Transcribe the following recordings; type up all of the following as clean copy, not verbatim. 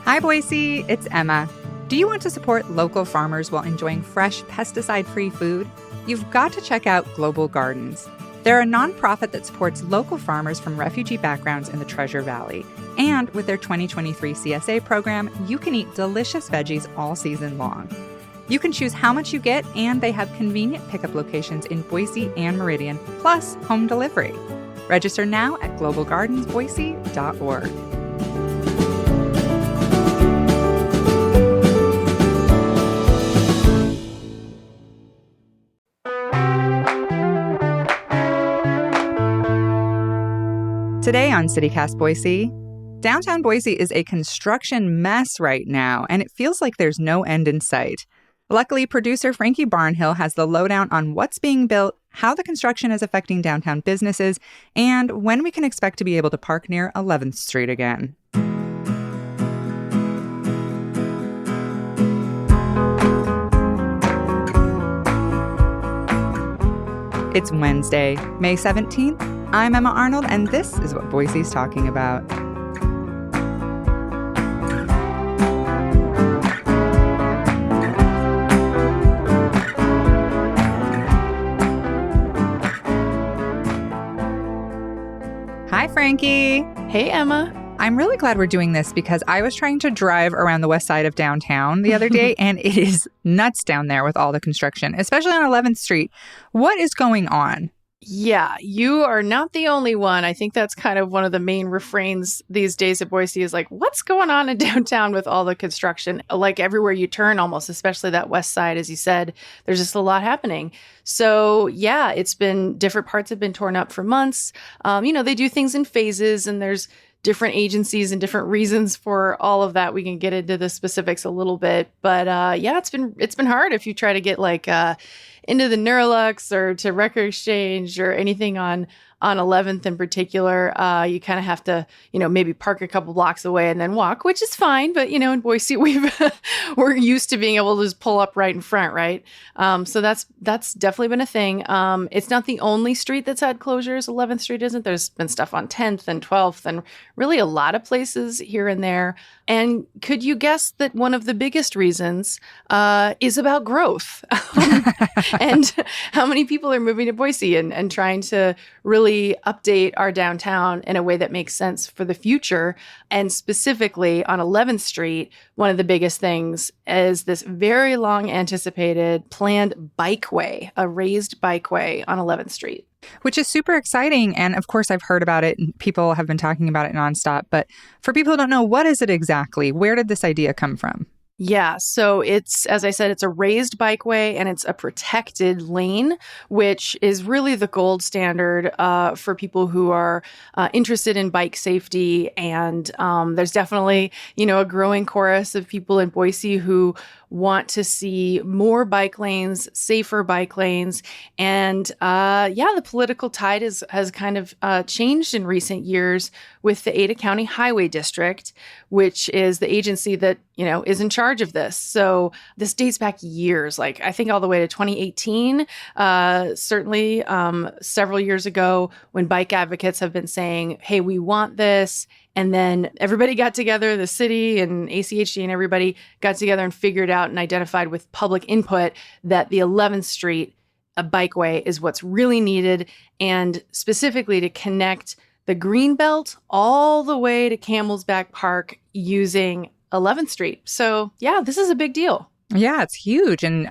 Hi, Boise. It's Emma. Do you want to support local farmers while enjoying fresh, pesticide-free food? You've got to check out Global Gardens. They're a nonprofit that supports local farmers from refugee backgrounds in the Treasure Valley. And with their 2023 CSA program, you can eat delicious veggies all season long. You can choose how much you get, and they have convenient pickup locations in Boise and Meridian, plus home delivery. Register now at globalgardensboise.org. Today on CityCast Boise, downtown Boise is a construction mess right now, and it feels like there's no end in sight. Luckily, producer Frankie Barnhill has the lowdown on what's being built, how the construction is affecting downtown businesses, and when we can expect to be able to park near 11th Street again. It's Wednesday, May 17th. I'm Emma Arnold, and this is what Boise's talking about. Hi, Frankie. Hey, Emma. I'm really glad we're doing this because I was trying to drive around the west side of downtown the other day, and it is nuts down there with all the construction, especially on 11th Street. What is going on? Yeah, you are not the only one. I think that's kind of one of the main refrains these days at Boise is like, what's going on in downtown with all the construction? Like everywhere you turn almost, especially that west side, as you said, there's just a lot happening. So yeah, it's been different parts have been torn up for months. They do things in phases and there's different agencies and different reasons for all of that. We can get into the specifics a little bit, but yeah, it's been hard if you try to get like into the Neurolux or to Record Exchange or anything on 11th in particular. You kind of have to, maybe park a couple blocks away and then walk, which is fine. But, in Boise, we're used to being able to just pull up right in front, right? So that's definitely been a thing. It's not the only street that's had closures. 11th Street isn't. There's been stuff on 10th and 12th and really a lot of places here and there. And could you guess that one of the biggest reasons is about growth and how many people are moving to Boise and trying to really update our downtown in a way that makes sense for the future. And specifically on 11th Street, one of the biggest things is this very long anticipated planned bikeway, a raised bikeway on 11th Street. Which is super exciting. And of course, I've heard about it and people have been talking about it nonstop. But for people who don't know, what is it exactly? Where did this idea come from? Yeah, so it's, as I said, it's a raised bikeway and it's a protected lane, which is really the gold standard for people who are interested in bike safety. And there's definitely, a growing chorus of people in Boise who want to see more bike lanes, safer bike lanes. And the political tide has kind of changed in recent years with the Ada County Highway District, which is the agency that, is in charge of this. So this dates back years, like I think all the way to 2018, certainly several years ago when bike advocates have been saying, hey, we want this. And then everybody got together, the city and ACHD and everybody got together and figured out and identified with public input that the 11th Street bikeway is what's really needed, and specifically to connect the Greenbelt all the way to Camel's Back Park using 11th Street. So yeah, this is a big deal. Yeah, it's huge. And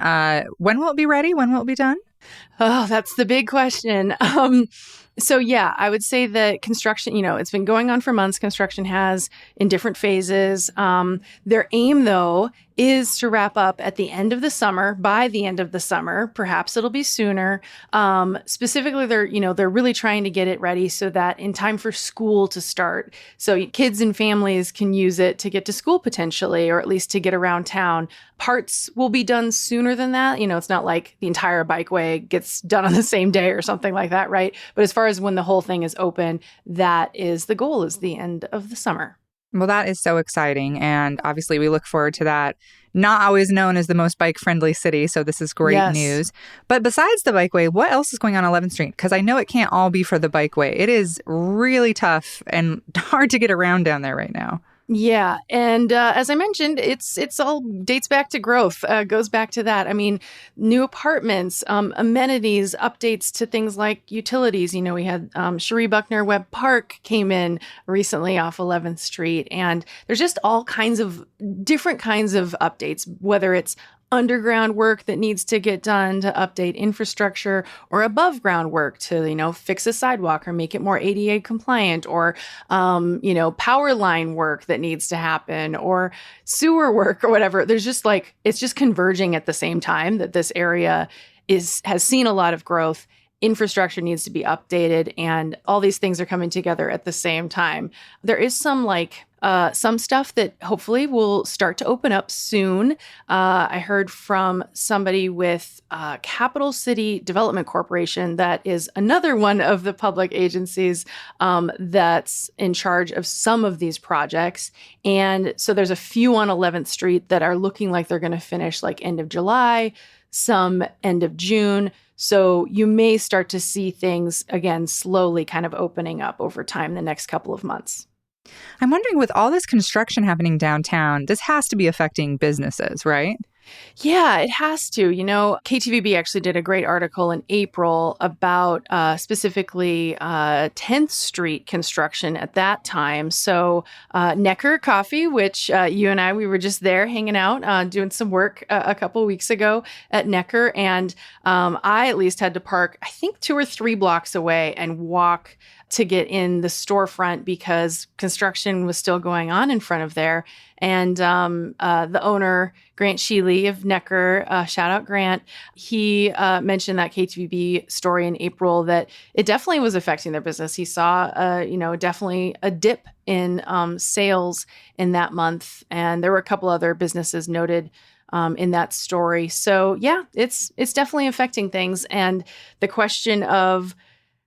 when will it be ready? When will it be done? Oh, that's the big question. So yeah, I would say that construction, it's been going on for months. Construction has in different phases. Their aim, though, is to wrap up at the end of the summer, by the end of the summer. Perhaps it'll be sooner. Specifically, they're really trying to get it ready so that in time for school to start, so kids and families can use it to get to school potentially, or at least to get around town. Parts will be done sooner than that. It's not like the entire bikeway gets done on the same day or something like that, right? But as far as when the whole thing is open, that is the goal, is the end of the summer. Well, that is so exciting. And obviously, we look forward to that. Not always known as the most bike-friendly city, so this is great news. But besides the bikeway, what else is going on 11th Street? Because I know it can't all be for the bikeway. It is really tough and hard to get around down there right now. Yeah, and as I mentioned, it's all dates back to growth. Goes back to that. I mean, new apartments, amenities, updates to things like utilities. You know, we had Cherie Buckner Webb Park came in recently off 11th Street, and there's just all kinds of different kinds of updates. Whether it's underground work that needs to get done to update infrastructure, or above ground work to fix a sidewalk or make it more ADA compliant, or power line work that needs to happen, or sewer work or whatever. There's just like, it's just converging at the same time that this area has seen a lot of growth. Infrastructure needs to be updated, and all these things are coming together at the same time. There is some stuff that hopefully will start to open up soon. I heard from somebody with Capital City Development Corporation, that is another one of the public agencies that's in charge of some of these projects. And so there's a few on 11th Street that are looking like they're going to finish like end of July, some end of June. So you may start to see things again slowly kind of opening up over time the next couple of months. I'm wondering, with all this construction happening downtown, this has to be affecting businesses, right? Yeah, it has to. KTVB actually did a great article in April about specifically 10th Street construction at that time. So Necker Coffee, which you and I, we were just there hanging out, doing some work a couple of weeks ago at Necker. And I at least had to park, I think, 2 or 3 blocks away and walk to get in the storefront because construction was still going on in front of there. And the owner, Grant Sheely of Necker, shout out Grant, he mentioned that KTVB story in April that it definitely was affecting their business. He saw, definitely a dip in sales in that month. And there were a couple other businesses noted in that story. So yeah, it's definitely affecting things. And the question of,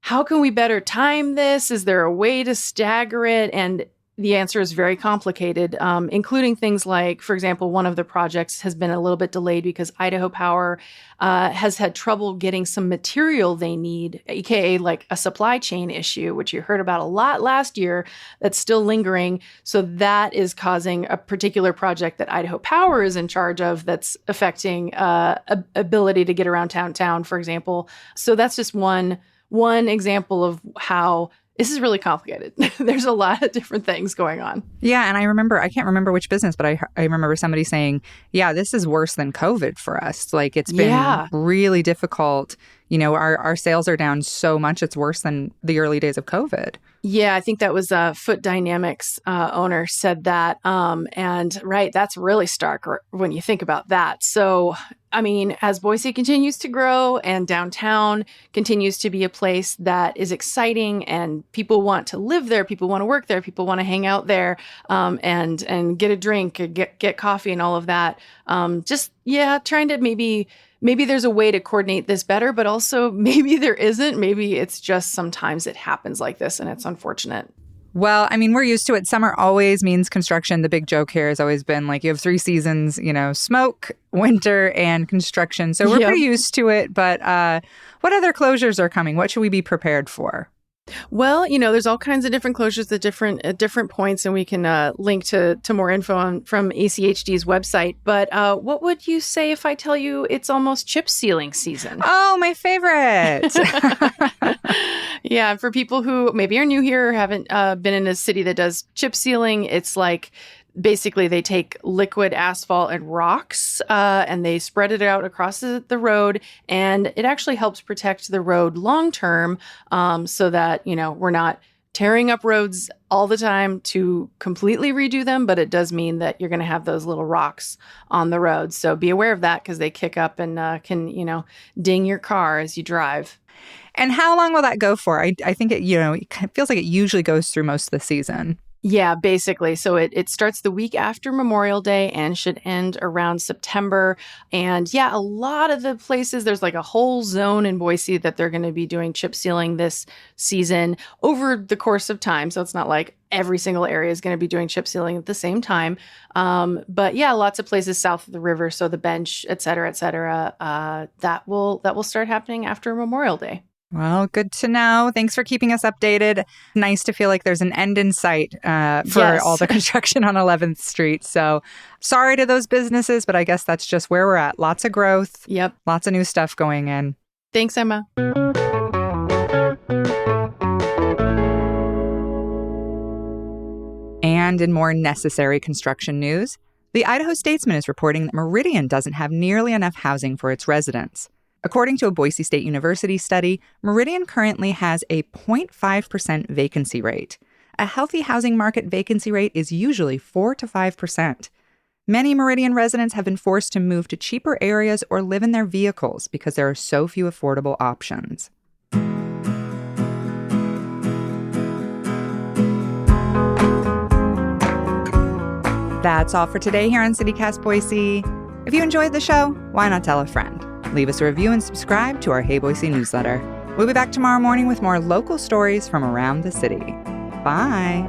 how can we better time this? Is there a way to stagger it? And the answer is very complicated, including things like, for example, one of the projects has been a little bit delayed because Idaho Power has had trouble getting some material they need, aka like a supply chain issue, which you heard about a lot last year, that's still lingering. So that is causing a particular project that Idaho Power is in charge of that's affecting ability to get around town, for example. So that's just one example of how this is really complicated. There's a lot of different things going on. Yeah. And I can't remember which business, but I remember somebody saying, yeah, this is worse than COVID for us. Like, it's been really difficult. Our sales are down so much. It's worse than the early days of COVID. Yeah, I think that was Foot Dynamics owner said that. And right, that's really stark when you think about that. So, I mean, as Boise continues to grow and downtown continues to be a place that is exciting and people want to live there, people want to work there, people want to hang out there, and get a drink, get coffee and all of that. Trying to maybe there's a way to coordinate this better, but also maybe there isn't. Maybe it's just sometimes it happens like this and it's unfortunate. Well, I mean, we're used to it. Summer always means construction. The big joke here has always been like, you have 3 seasons, smoke, winter, and construction. So we're pretty used to it. But what other closures are coming? What should we be prepared for? Well, there's all kinds of different closures at different points, and we can link to more info from ACHD's website. But what would you say if I tell you it's almost chip sealing season? Oh, my favorite. Yeah, for people who maybe are new here or haven't been in a city that does chip sealing, it's like basically they take liquid asphalt and rocks and they spread it out across the road, and it actually helps protect the road long term, so that we're not tearing up roads all the time to completely redo them, but it does mean that you're going to have those little rocks on the road. So be aware of that because they kick up and can ding your car as you drive. And how long will that go for? I think it feels like it usually goes through most of the season. Yeah, basically. So it starts the week after Memorial Day and should end around September. And yeah, a lot of the places, there's like a whole zone in Boise that they're going to be doing chip sealing this season over the course of time. So it's not like every single area is going to be doing chip sealing at the same time. But yeah, lots of places south of the river. So the Bench, et cetera, that will start happening after Memorial Day. Well, good to know. Thanks for keeping us updated. Nice to feel like there's an end in sight for all the construction on 11th Street. So sorry to those businesses, but I guess that's just where we're at. Lots of growth. Yep. Lots of new stuff going in. Thanks, Emma. And in more necessary construction news, the Idaho Statesman is reporting that Meridian doesn't have nearly enough housing for its residents. According to a Boise State University study, Meridian currently has a 0.5% vacancy rate. A healthy housing market vacancy rate is usually 4 to 5%. Many Meridian residents have been forced to move to cheaper areas or live in their vehicles because there are so few affordable options. That's all for today here on CityCast Boise. If you enjoyed the show, why not tell a friend? Leave us a review and subscribe to our Hey Boise newsletter. We'll be back tomorrow morning with more local stories from around the city. Bye.